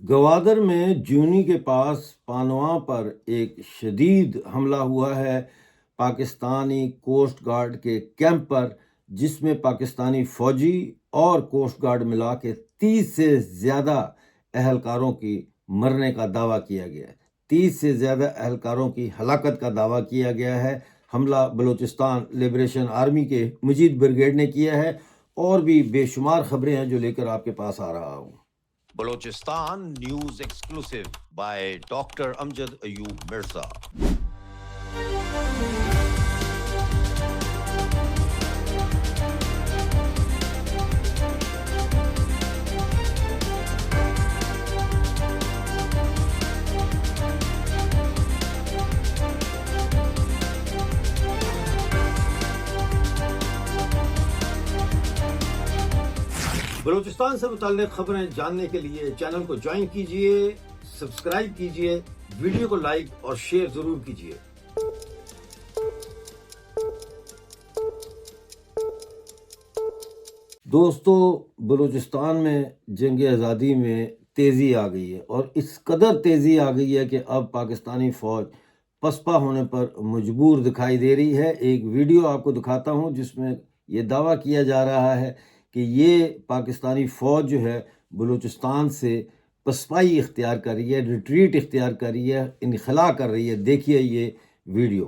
گوادر میں جونی کے پاس پانواں پر ایک شدید حملہ ہوا ہے پاکستانی کوسٹ گارڈ کے کیمپ پر، جس میں پاکستانی فوجی اور کوسٹ گارڈ ملا کے 30 سے زیادہ اہلکاروں کی مرنے کا دعویٰ کیا گیا ہے۔ 30 سے زیادہ اہلکاروں کی ہلاکت کا دعویٰ کیا گیا ہے۔ حملہ بلوچستان لبریشن آرمی کے مجید بریگیڈ نے کیا ہے، اور بھی بے شمار خبریں ہیں جو لے کر آپ کے پاس آ رہا ہوں۔ Balochistan news exclusive by doctor Amjad Ayub Mirza. Balochistan سے متعلق خبریں جاننے کے لیے چینل کو جوائن کیجئے، سبسکرائب کیجئے، ویڈیو کو لائک اور شیئر ضرور کیجئے۔ دوستو، بلوچستان میں جنگ آزادی میں تیزی آ گئی ہے، اور اس قدر تیزی آ گئی ہے کہ اب پاکستانی فوج پسپا ہونے پر مجبور دکھائی دے رہی ہے۔ ایک ویڈیو آپ کو دکھاتا ہوں جس میں یہ دعویٰ کیا جا رہا ہے کہ یہ پاکستانی فوج جو ہے بلوچستان سے پسپائی اختیار کر رہی ہے، ریٹریٹ اختیار کر رہی ہے، انخلا کر رہی ہے۔ دیکھیے یہ ویڈیو۔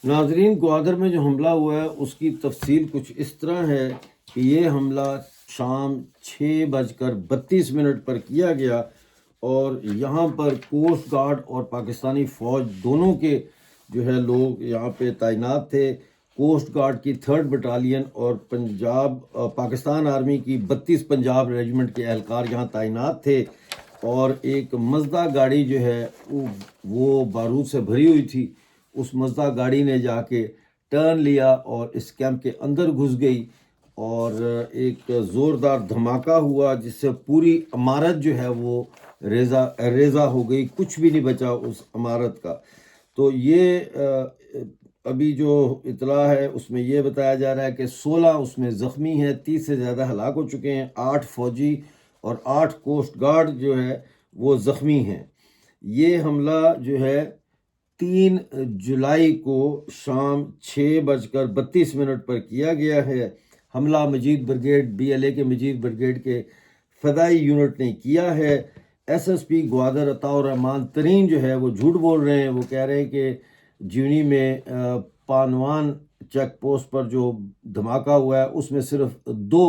ناظرین، گوادر میں جو حملہ ہوا ہے اس کی تفصیل کچھ اس طرح ہے کہ یہ حملہ شام 6:32 پر کیا گیا، اور یہاں پر کوسٹ گارڈ اور پاکستانی فوج دونوں کے جو ہے لوگ یہاں پہ تعینات تھے۔ کوسٹ گارڈ کی 3rd بٹالین اور پاکستان آرمی کی 32 پنجاب ریجمنٹ کے اہلکار یہاں تعینات تھے، اور ایک مزدہ گاڑی جو ہے وہ بارود سے بھری ہوئی تھی۔ اس مزدہ گاڑی نے جا کے ٹرن لیا اور اس کیمپ کے اندر گھس گئی، اور ایک زوردار دھماکہ ہوا جس سے پوری عمارت جو ہے وہ ریزہ ہو گئی، کچھ بھی نہیں بچا اس عمارت کا۔ تو یہ ابھی جو اطلاع ہے اس میں یہ بتایا جا رہا ہے کہ 16 اس میں زخمی ہیں، 30 سے زیادہ ہلاک ہو چکے ہیں، 8 فوجی اور 8 کوسٹ گارڈ جو ہے وہ زخمی ہیں۔ یہ حملہ جو ہے 3 جولائی کو شام 6:32 پر کیا گیا ہے۔ حملہ مجید بریگیڈ BLA کے مجید بریگیڈ کے فضائی یونٹ نے کیا ہے۔ SSP گوادر عطاء الرحمان ترین جو ہے وہ جھوٹ بول رہے ہیں۔ وہ کہہ رہے ہیں کہ جونی میں پانوان چیک پوسٹ پر جو دھماکہ ہوا ہے اس میں صرف 2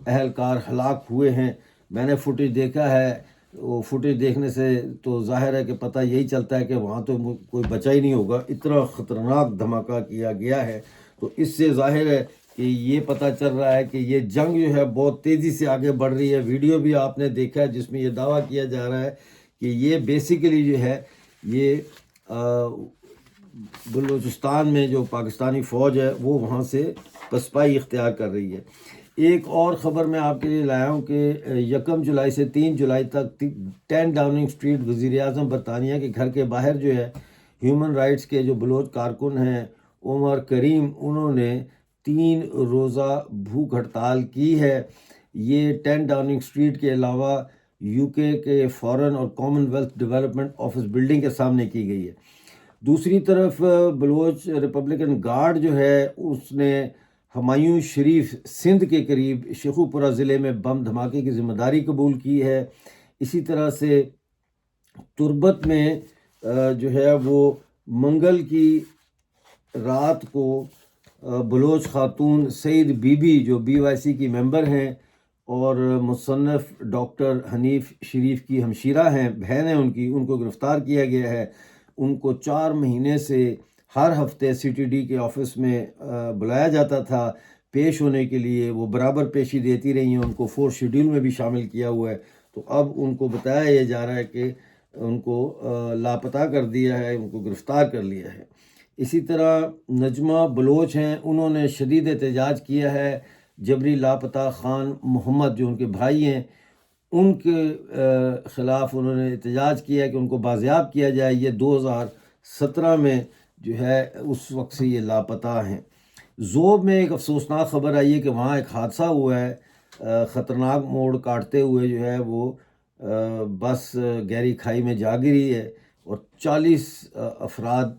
اہلکار ہلاک ہوئے ہیں۔ میں نے فوٹیج دیکھا ہے، وہ فوٹیج دیکھنے سے تو ظاہر ہے کہ پتہ یہی چلتا ہے کہ وہاں تو کوئی بچا ہی نہیں ہوگا، اتنا خطرناک دھماکہ کیا گیا ہے۔ تو اس سے ظاہر ہے کہ یہ پتہ چل رہا ہے کہ یہ جنگ جو ہے بہت تیزی سے آگے بڑھ رہی ہے۔ ویڈیو بھی آپ نے دیکھا ہے جس میں یہ دعویٰ کیا جا رہا ہے کہ یہ بیسیکلی جو ہے یہ بلوچستان میں جو پاکستانی فوج ہے وہ وہاں سے پسپائی اختیار کر رہی ہے۔ ایک اور خبر میں آپ کے لیے لایا ہوں کہ 1 جولائی سے 3 جولائی تک 10 ڈاؤننگ اسٹریٹ وزیر اعظم برطانیہ کے گھر کے باہر جو ہے ہیومن رائٹس کے جو بلوچ کارکن ہیں عمر کریم، انہوں نے 3 روزہ بھوک ہڑتال کی ہے۔ یہ 10 ڈاؤننگ اسٹریٹ کے علاوہ یو کے فارن اور common wealth development office building کے سامنے کی گئی ہے۔ دوسری طرف بلوچ ریپبلکن گارڈ جو ہے اس نے ہمایوں شریف سندھ کے قریب شیخو پورہ ضلع میں بم دھماکے کی ذمہ داری قبول کی ہے۔ اسی طرح سے تربت میں جو ہے وہ منگل کی رات کو بلوچ خاتون سعید بی بی جو BYC کی ممبر ہیں اور مصنف ڈاکٹر حنیف شریف کی ہمشیرہ ہیں، بہن ہیں ان کو گرفتار کیا گیا ہے۔ ان کو 4 مہینے سے ہر ہفتے CTD کے آفس میں بلایا جاتا تھا پیش ہونے کے لیے، وہ برابر پیشی دیتی رہی ہیں، ان کو 4 شیڈول میں بھی شامل کیا ہوا ہے۔ تو اب ان کو بتایا یہ جا رہا ہے کہ ان کو لاپتہ کر دیا ہے، ان کو گرفتار کر لیا ہے۔ اسی طرح نجمہ بلوچ ہیں، انہوں نے شدید احتجاج کیا ہے۔ جبری لاپتہ خان محمد جو ان کے بھائی ہیں ان کے خلاف انہوں نے احتجاج کیا کہ ان کو بازیاب کیا جائے۔ یہ 2017 میں جو ہے اس وقت سے یہ لاپتہ ہیں۔ ذوب میں ایک افسوسناک خبر آئی ہے کہ وہاں ایک حادثہ ہوا ہے، خطرناک موڑ کاٹتے ہوئے جو ہے وہ بس گہری کھائی میں جا گری ہے اور 40 افراد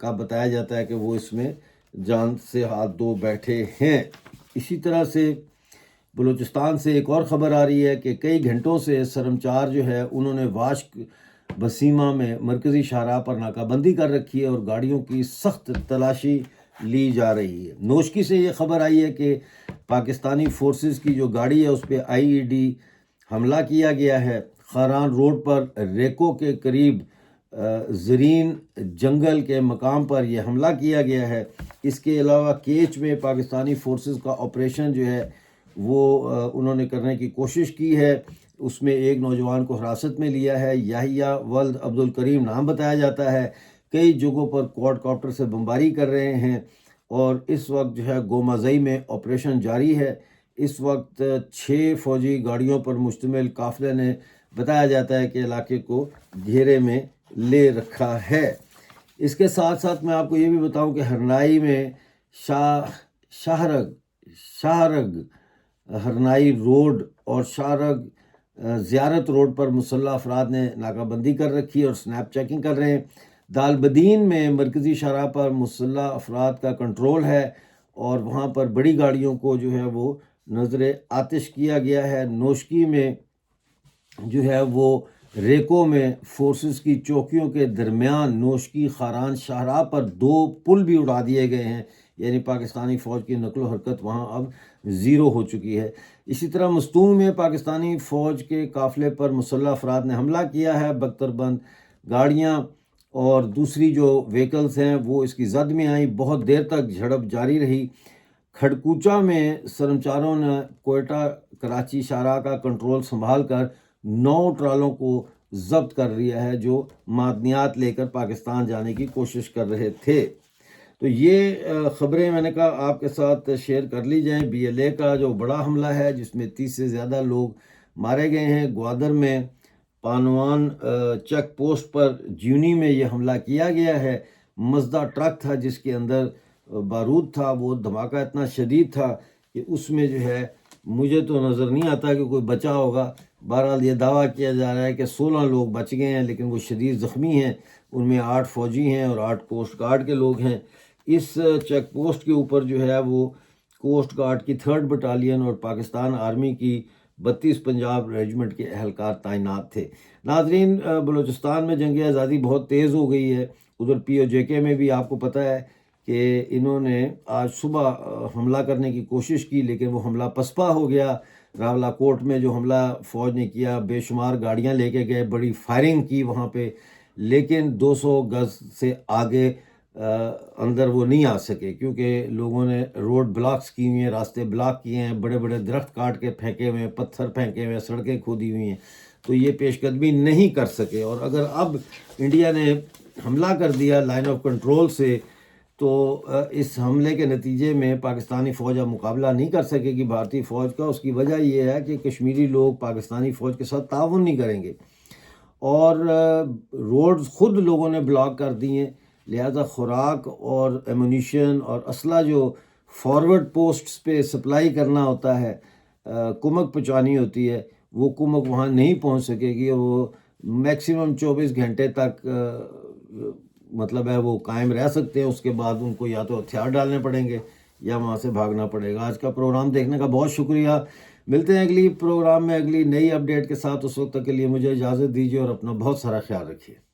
کا بتایا جاتا ہے کہ وہ اس میں جان سے ہاتھ دھو بیٹھے ہیں۔ اسی طرح سے بلوچستان سے ایک اور خبر آ رہی ہے کہ کئی گھنٹوں سے سرمچار جو ہے انہوں نے واشک بسیمہ میں مرکزی شاہراہ پر ناکہ بندی کر رکھی ہے اور گاڑیوں کی سخت تلاشی لی جا رہی ہے۔ نوشکی سے یہ خبر آئی ہے کہ پاکستانی فورسز کی جو گاڑی ہے اس پہ IED حملہ کیا گیا ہے۔ خاران روڈ پر ریکو کے قریب زرین جنگل کے مقام پر یہ حملہ کیا گیا ہے۔ اس کے علاوہ کیچ میں پاکستانی فورسز کا آپریشن جو ہے وہ انہوں نے کرنے کی کوشش کی ہے، اس میں ایک نوجوان کو حراست میں لیا ہے، یحییٰ ولد عبدالکریم نام بتایا جاتا ہے۔ کئی جگہوں پر کوڈ کاپٹر سے بمباری کر رہے ہیں اور اس وقت جو ہے گومازئی میں آپریشن جاری ہے۔ اس وقت 6 فوجی گاڑیوں پر مشتمل قافلے نے بتایا جاتا ہے کہ علاقے کو گھیرے میں لے رکھا ہے۔ اس کے ساتھ ساتھ میں آپ کو یہ بھی بتاؤں کہ ہرنائی میں شاہرگ ہرنائی روڈ اور شاہرگ زیارت روڈ پر مسلح افراد نے ناکہ بندی کر رکھی اور سنیپ چیکنگ کر رہے ہیں۔ دالبدین میں مرکزی شاہراہ پر مسلح افراد کا کنٹرول ہے اور وہاں پر بڑی گاڑیوں کو جو ہے وہ نظر آتش کیا گیا ہے۔ نوشکی میں جو ہے وہ ریکو میں فورسز کی چوکیوں کے درمیان نوشکی خاران شاہراہ پر 2 پل بھی اڑا دیے گئے ہیں، یعنی پاکستانی فوج کی نقل و حرکت وہاں اب 0 ہو چکی ہے۔ اسی طرح مستونگ میں پاکستانی فوج کے قافلے پر مسلح افراد نے حملہ کیا ہے۔ بختر بند گاڑیاں اور دوسری جو وہیکلز ہیں وہ اس کی زد میں آئیں، بہت دیر تک جھڑپ جاری رہی۔ کھڑکوچا میں سرمچاروں نے کوئٹہ کراچی شاہراہ کا کنٹرول سنبھال کر 9 ٹرالوں کو ضبط کر لیا ہے جو معدنیات لے کر پاکستان جانے کی کوشش کر رہے تھے۔ تو یہ خبریں میں نے کہا آپ کے ساتھ شیئر کر لی جائیں۔ BLA کا جو بڑا حملہ ہے جس میں 30 سے زیادہ لوگ مارے گئے ہیں، گوادر میں پانوان چیک پوسٹ پر جیونی میں یہ حملہ کیا گیا ہے۔ مزدہ ٹرک تھا جس کے اندر بارود تھا، وہ دھماکہ اتنا شدید تھا کہ اس میں جو ہے مجھے تو نظر نہیں آتا کہ کوئی بچا ہوگا۔ بہرحال یہ دعویٰ کیا جا رہا ہے کہ 16 لوگ بچ گئے ہیں لیکن وہ شدید زخمی ہیں، ان میں 8 فوجی ہیں اور 8 کوسٹ گارڈ کے لوگ ہیں۔ اس چیک پوسٹ کے اوپر جو ہے وہ کوسٹ گارڈ کی 3rd بٹالین اور پاکستان آرمی کی 32 پنجاب ریجمنٹ کے اہلکار تعینات تھے۔ ناظرین، بلوچستان میں جنگ آزادی بہت تیز ہو گئی ہے۔ ادھر POJK میں بھی آپ کو پتہ ہے کہ انہوں نے آج صبح حملہ کرنے کی کوشش کی لیکن وہ حملہ پسپا ہو گیا۔ راولہ کوٹ میں جو حملہ فوج نے کیا، بے شمار گاڑیاں لے کے گئے، بڑی فائرنگ کی وہاں پہ، لیکن 200 گز سے آگے اندر وہ نہیں آ سکے کیونکہ لوگوں نے روڈ بلاکس کی ہوئی ہیں، راستے بلاک کیے ہیں، بڑے بڑے درخت کاٹ کے پھینکے ہوئے ہیں، پتھر پھینکے ہوئے ہیں، سڑکیں کھودی ہوئی ہیں، تو یہ پیش قدمی نہیں کر سکے۔ اور اگر اب انڈیا نے حملہ کر دیا لائن آف کنٹرول سے تو اس حملے کے نتیجے میں پاکستانی فوج اب مقابلہ نہیں کر سکے گی بھارتی فوج کا. اس کی وجہ یہ ہے کہ کشمیری لوگ پاکستانی فوج کے ساتھ تعاون نہیں کریں گے اور روڈز خود لوگوں نے بلاک کر دی ہیں. لہذا خوراک اور ایمونیشن اور اسلحہ جو فارورڈ پوسٹس پہ سپلائی کرنا ہوتا ہے، کمک پہنچانی ہوتی ہے، وہ کمک وہاں نہیں پہنچ سکے گی. وہ میکسیمم 24 گھنٹے تک مطلب ہے وہ قائم رہ سکتے ہیں. اس کے بعد ان کو یا تو ہتھیار ڈالنے پڑیں گے یا وہاں سے بھاگنا پڑے گا. آج کا پروگرام دیکھنے کا بہت شکریہ. ملتے ہیں اگلی پروگرام میں اگلی نئی اپڈیٹ کے ساتھ. اس وقت تک کے لیے مجھے اجازت دیجیے اور اپنا بہت سارا خیال رکھیے.